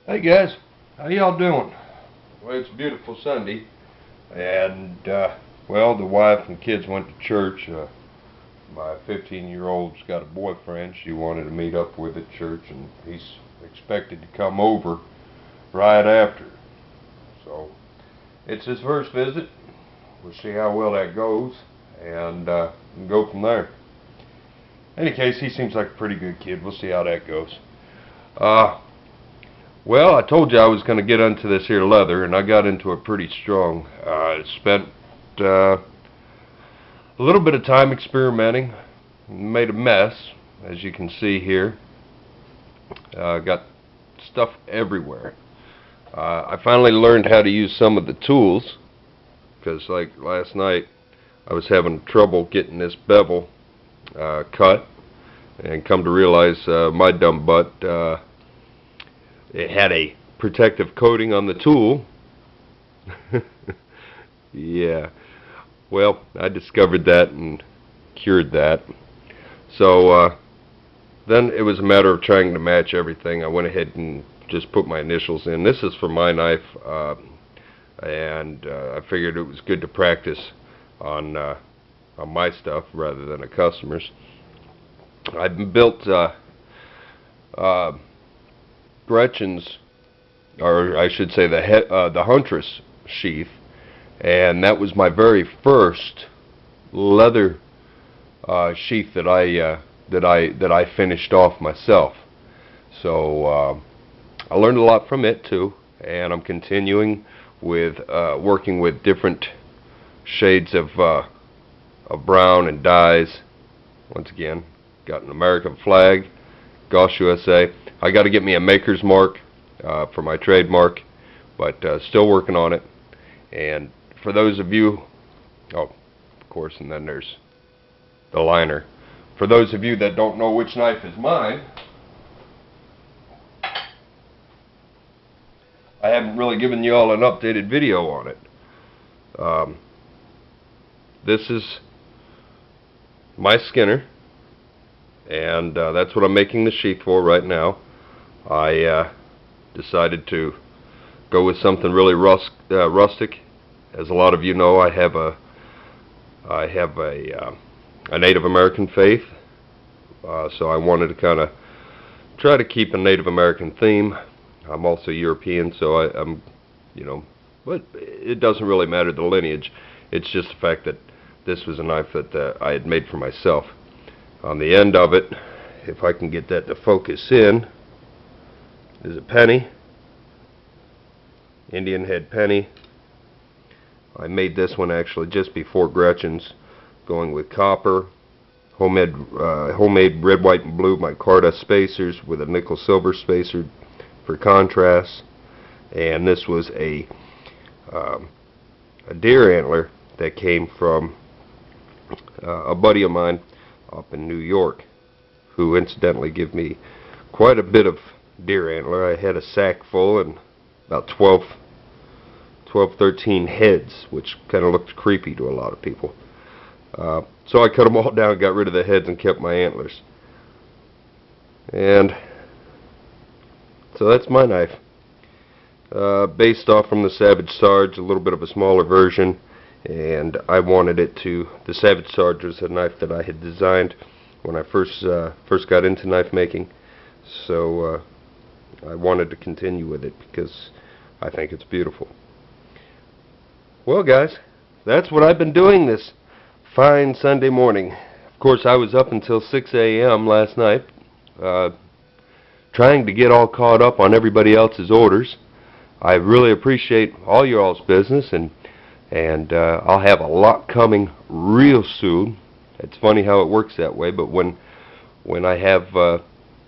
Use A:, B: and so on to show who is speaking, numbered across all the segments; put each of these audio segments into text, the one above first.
A: Hey guys, how y'all doing? Well, it's a beautiful Sunday, and well, the wife and kids went to church. My 15-year-old's got a boyfriend she wanted to meet up with at church, and he's expected to come over right after. So it's his first visit. We'll see how well that goes, and go from there. In any case, he seems like a pretty good kid. We'll see how that goes. Well, I told you I was going to get into this here leather, and I got into it pretty strong. I spent a little bit of time experimenting, made a mess, as you can see here. Got stuff everywhere. I finally learned how to use some of the tools, because like last night I was having trouble getting this bevel cut, and come to realize my dumb butt, it had a protective coating on the tool. Yeah, well, I discovered that and cured that. So then it was a matter of trying to match everything. I went ahead and just put my initials in. This is for my knife, and I figured it was good to practice on my stuff rather than a customer's. I've built Gretchen's, or I should say the Huntress sheath, and that was my very first leather sheath that I finished off myself. So I learned a lot from it too, and I'm continuing with working with different shades of brown and dyes. Once again, got an American flag, GOSS-USA. I got to get me a maker's mark for my trademark, but still working on it. And for those of you, oh, of course, and then there's the liner. For those of you that don't know which knife is mine, I haven't really given you all an updated video on it. This is my Skinner, and that's what I'm making the sheath for right now. I decided to go with something really rustic. As a lot of you know, I have a Native American faith, so I wanted to kind of try to keep a Native American theme. I'm also European, so I'm, but it doesn't really matter the lineage. It's just the fact that this was a knife that I had made for myself. On the end of it, if I can get that to focus in, is a penny, Indian head penny. I made this one actually just before Gretchen's, going with copper, homemade red, white, and blue micarta spacers with a nickel silver spacer for contrast. And this was a deer antler that came from a buddy of mine up in New York, who incidentally gave me quite a bit of deer antler. I had a sack full and about 13 heads, which kind of looked creepy to a lot of people. So I cut them all down, got rid of the heads, and kept my antlers. And so that's my knife. Based off from the Savage Sarge, a little bit of a smaller version, and I wanted it to. The Savage Sarge was a knife that I had designed when I first got into knife making, so I wanted to continue with it because I think it's beautiful. Well, guys, that's what I've been doing this fine Sunday morning. Of course, I was up until 6 a.m. last night, trying to get all caught up on everybody else's orders. I really appreciate all your all's business, and I'll have a lot coming real soon. It's funny how it works that way, but when I have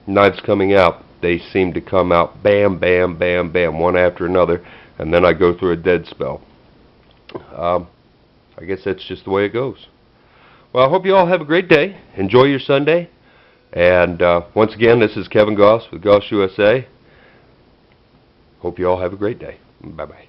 A: knives coming out, they seem to come out bam, bam, bam, bam, one after another, and then I go through a dead spell. I guess that's just the way it goes. Well, I hope you all have a great day. Enjoy your Sunday. And once again, this is Kevin Goss with GOSS-USA. Hope you all have a great day. Bye-bye.